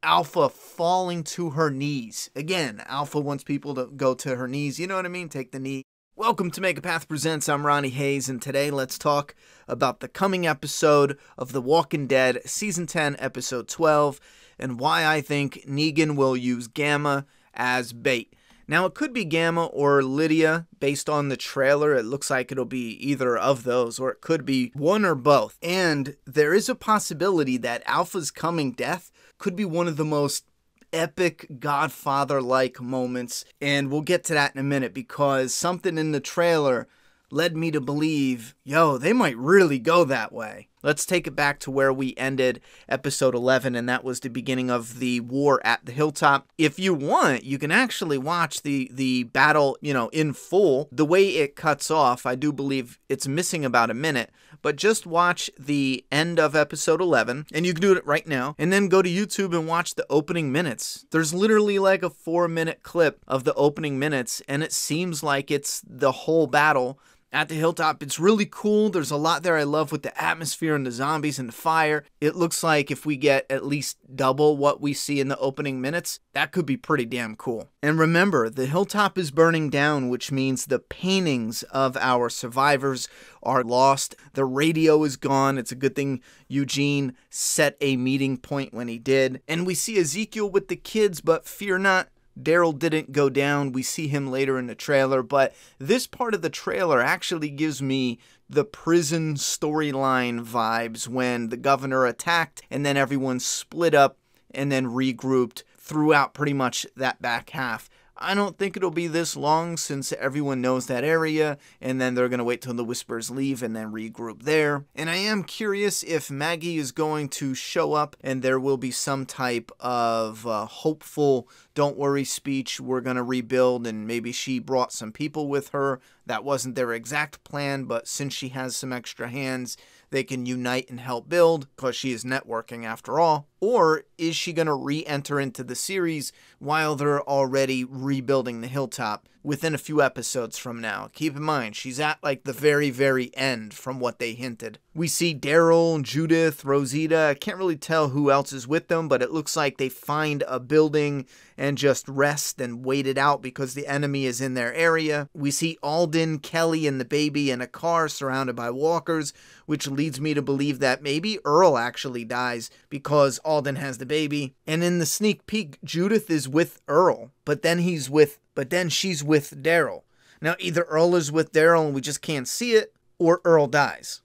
Alpha falling to her knees. Again, Alpha wants people to go to her knees. You know what I mean? Take the knee. Welcome to Make a Path Presents. I'm Ronnie Hayes, and today let's talk about the coming episode of The Walking Dead, Season 10, Episode 12, and why I think Negan will use Gamma as bait. Now, it could be Gamma or Lydia. Based on the trailer, it looks like it'll be either of those, or it could be one or both. And there is a possibility that Alpha's coming death could be one of the most epic Godfather-like moments, and we'll get to that in a minute because something in the trailer led me to believe, they might really go that way. Let's take it back to where we ended episode 11, and that was the beginning of the war at the hilltop. If you want, you can actually watch the battle, in full. The way it cuts off, I do believe it's missing about a minute, but just watch the end of episode 11, and you can do it right now, and then go to YouTube and watch the opening minutes. There's literally like a 4-minute clip of the opening minutes, and it seems like it's the whole battle at the hilltop. It's really cool. There's a lot there I love with the atmosphere and the zombies and the fire. It looks like if we get at least double what we see in the opening minutes, that could be pretty damn cool. And remember, the hilltop is burning down, which means the paintings of our survivors are lost. The radio is gone. It's a good thing Eugene set a meeting point when he did. And we see Ezekiel with the kids, but fear not, Daryl didn't go down. We see him later in the trailer, but this part of the trailer actually gives me the prison storyline vibes when the governor attacked and then everyone split up and then regrouped throughout pretty much that back half. I don't think it'll be this long since everyone knows that area, and then they're going to wait till the Whispers leave and then regroup there. And I am curious if Maggie is going to show up and there will be some type of hopeful, don't worry speech, we're going to rebuild, and maybe she brought some people with her. That wasn't their exact plan, but since she has some extra hands, they can unite and help build, because she is networking after all. Or is she going to re-enter into the series while they're already rebuilding the hilltop within a few episodes from now? Keep in mind, she's at like the very, very end from what they hinted. We see Daryl, Judith, Rosita. I can't really tell who else is with them, but it looks like they find a building and just rest and wait it out because the enemy is in their area. We see Alden, Kelly, and the baby in a car surrounded by walkers, which leads me to believe that maybe Earl actually dies because Alden has the baby. And in the sneak peek, Judith is with Earl, but then she's with Daryl. Now, either Earl is with Daryl and we just can't see it, or Earl dies.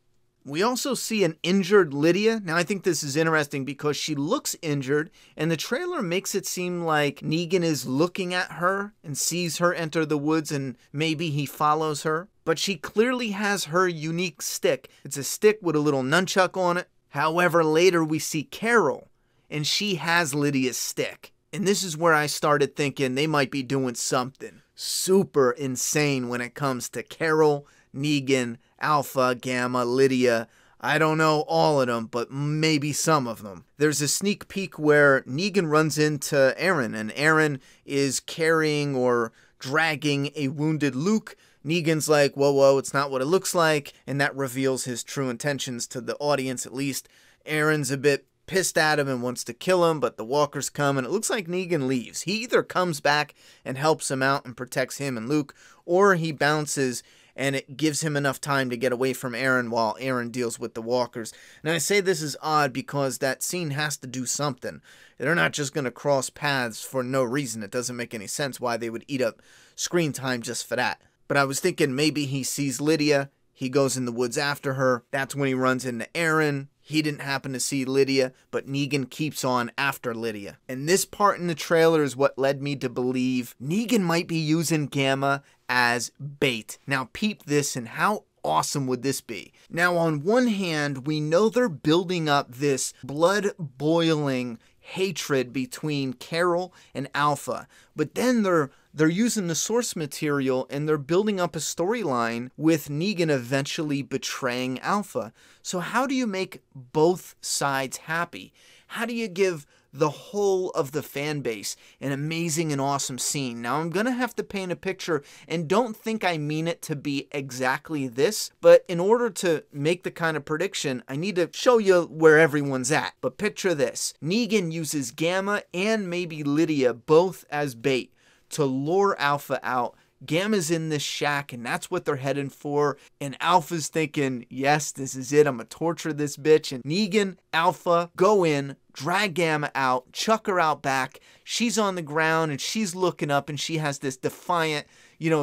We also see an injured Lydia. Now, I think this is interesting because she looks injured, and the trailer makes it seem like Negan is looking at her and sees her enter the woods, and maybe he follows her. But she clearly has her unique stick. It's a stick with a little nunchuck on it. However, later we see Carol, and she has Lydia's stick. And this is where I started thinking they might be doing something super insane when it comes to Carol, Negan, Alpha, Gamma, Lydia. I don't know all of them, but maybe some of them. There's a sneak peek where Negan runs into Aaron, and Aaron is carrying or dragging a wounded Luke. Negan's like, whoa, it's not what it looks like, and that reveals his true intentions to the audience at least. Aaron's a bit pissed at him and wants to kill him, but the walkers come, and it looks like Negan leaves. He either comes back and helps him out and protects him and Luke, or he bounces and it gives him enough time to get away from Aaron while Aaron deals with the walkers. And I say this is odd because that scene has to do something. They're not just going to cross paths for no reason. It doesn't make any sense why they would eat up screen time just for that. But I was thinking maybe he sees Lydia, he goes in the woods after her. That's when he runs into Aaron. He didn't happen to see Lydia, but Negan keeps on after Lydia. And this part in the trailer is what led me to believe Negan might be using Gamma as bait. Now peep this, and how awesome would this be? Now on one hand, we know they're building up this blood-boiling hatred between Carol and Alpha, but then they're using the source material and they're building up a storyline with Negan eventually betraying Alpha. So how do you make both sides happy? How do you give the whole of the fan base an amazing and awesome scene. Now, I'm going to have to paint a picture, and don't think I mean it to be exactly this, but in order to make the kind of prediction, I need to show you where everyone's at. But picture this. Negan uses Gamma and maybe Lydia both as bait to lure Alpha out. Gamma's in this shack, and that's what they're heading for. And Alpha's thinking, yes, this is it. I'm gonna torture this bitch. And Negan, Alpha go in, drag Gamma out, chuck her out back. She's on the ground, and she's looking up, and she has this defiant,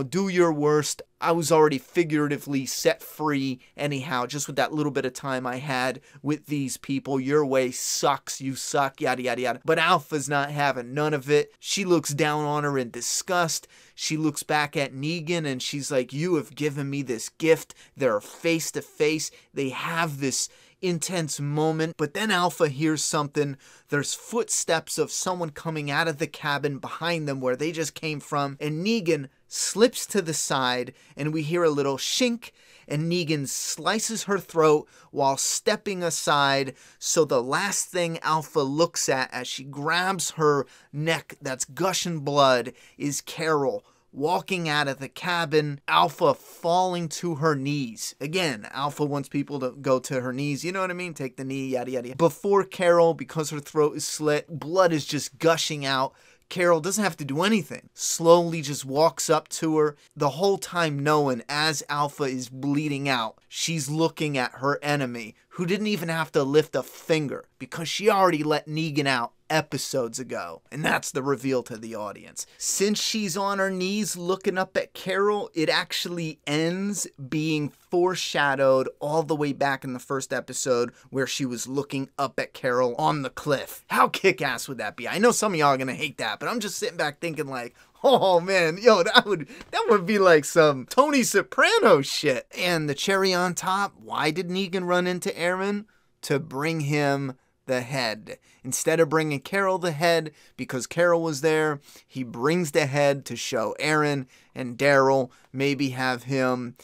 do your worst. I was already figuratively set free anyhow, just with that little bit of time I had with these people. Your way sucks, you suck, yada, yada, yada. But Alpha's not having none of it. She looks down on her in disgust. She looks back at Negan, and she's like, you have given me this gift. They're face to face. They have this intense moment, but then Alpha hears something. There's footsteps of someone coming out of the cabin behind them where they just came from, and Negan slips to the side, and we hear a little shink, and Negan slices her throat while stepping aside. So the last thing Alpha looks at as she grabs her neck that's gushing blood is Carol walking out of the cabin, Alpha falling to her knees. Again, Alpha wants people to go to her knees, you know what I mean? Take the knee, yada, yada, yada. Before Carol, because her throat is slit, blood is just gushing out. Carol doesn't have to do anything. Slowly just walks up to her, the whole time knowing as Alpha is bleeding out, she's looking at her enemy, who didn't even have to lift a finger because she already let Negan out episodes ago. And that's the reveal to the audience. Since she's on her knees looking up at Carol, it actually ends being foreshadowed all the way back in the first episode where she was looking up at Carol on the cliff. How kick-ass would that be? I know some of y'all are gonna hate that, but I'm just sitting back thinking like, oh man, yo, that would be like some Tony Soprano shit. And the cherry on top, why did Negan run into Aaron? To bring him the head. Instead of bringing Carol the head, because Carol was there, he brings the head to show Aaron and Daryl, maybe have him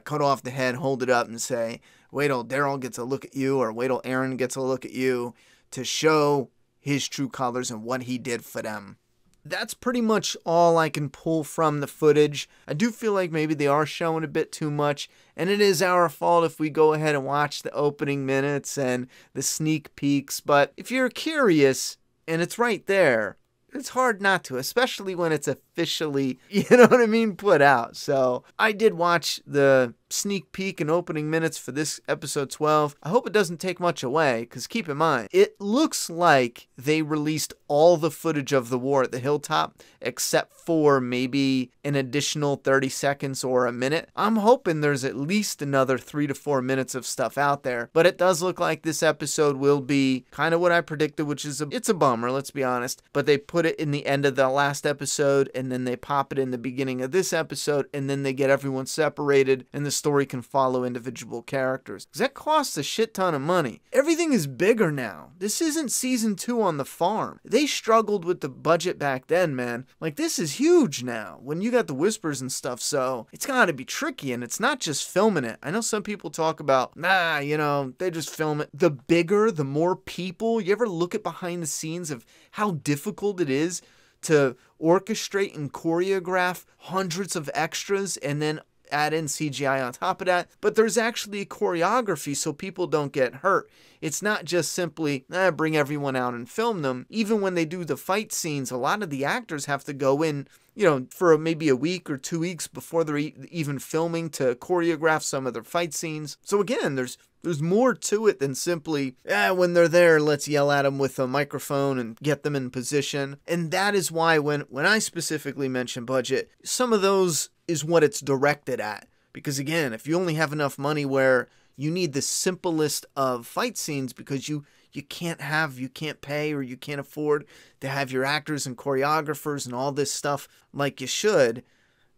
cut off the head, hold it up and say, wait till Daryl gets a look at you, or wait till Aaron gets a look at you, to show his true colors and what he did for them. That's pretty much all I can pull from the footage. I do feel like maybe they are showing a bit too much, and it is our fault if we go ahead and watch the opening minutes and the sneak peeks, but if you're curious, and it's right there, it's hard not to, especially when it's officially, you know what I mean, put out. So I did watch the sneak peek and opening minutes for this episode 12. I hope it doesn't take much away, because keep in mind, it looks like they released all the footage of the war at the hilltop, except for maybe an additional 30 seconds or a minute. I'm hoping there's at least another 3 to 4 minutes of stuff out there, but it does look like this episode will be kind of what I predicted, which is it's a bummer, let's be honest, but they put it in the end of the last episode, and then they pop it in the beginning of this episode, and then they get everyone separated, and the story can follow individual characters. Because that costs a shit ton of money. Everything is bigger now. This isn't season 2 on the farm. They struggled with the budget back then, man. Like, this is huge now when you got the whispers and stuff, so it's gotta be tricky, and it's not just filming it. I know some people talk about, they just film it. The bigger, the more people. You ever look at behind the scenes of how difficult it is to orchestrate and choreograph hundreds of extras and then add in CGI on top of that? But there's actually a choreography so people don't get hurt. It's not just simply bring everyone out and film them. Even when they do the fight scenes, a lot of the actors have to go in, for maybe a week or 2 weeks before they're even filming to choreograph some of their fight scenes. So again, there's more to it than simply, when they're there, let's yell at them with a microphone and get them in position. And that is why when I specifically mention budget, some of those is what it's directed at. Because again, if you only have enough money where you need the simplest of fight scenes because you can't pay, or you can't afford to have your actors and choreographers and all this stuff like you should,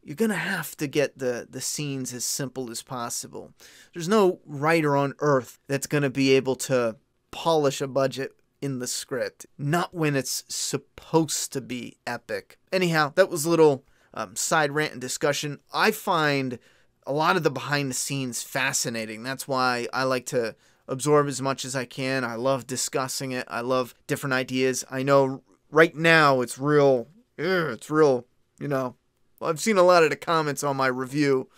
you're going to have to get the scenes as simple as possible. There's no writer on earth that's going to be able to polish a budget in the script. Not when it's supposed to be epic. Anyhow, that was a little side rant and discussion. I find a lot of the behind the scenes fascinating. That's why I like to absorb as much as I can. I love discussing it. I love different ideas. I know right now it's real, you know, I've seen a lot of the comments on my review.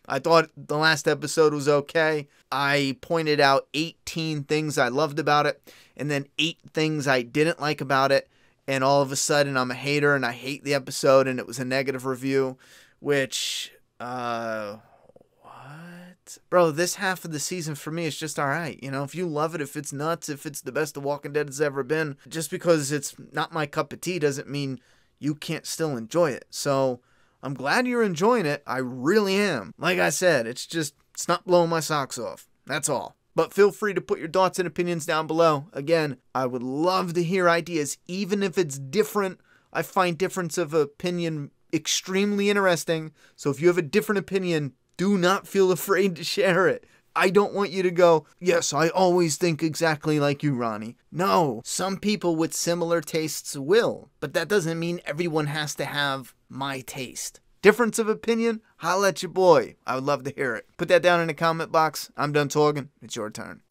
I thought the last episode was okay. I pointed out 18 things I loved about it, and then 8 things I didn't like about it, and all of a sudden I'm a hater and I hate the episode, and it was a negative review, which, what? Bro, this half of the season for me is just alright. You know, if you love it, if it's nuts, if it's the best The Walking Dead has ever been, just because it's not my cup of tea doesn't mean you can't still enjoy it. So I'm glad you're enjoying it. I really am. Like I said, it's not blowing my socks off. That's all. But feel free to put your thoughts and opinions down below. Again, I would love to hear ideas, even if it's different. I find difference of opinion extremely interesting. So if you have a different opinion, do not feel afraid to share it. I don't want you to go, yes, I always think exactly like you, Ronnie. No, some people with similar tastes will, but that doesn't mean everyone has to have my taste. Difference of opinion? Holla at your boy. I would love to hear it. Put that down in the comment box. I'm done talking. It's your turn.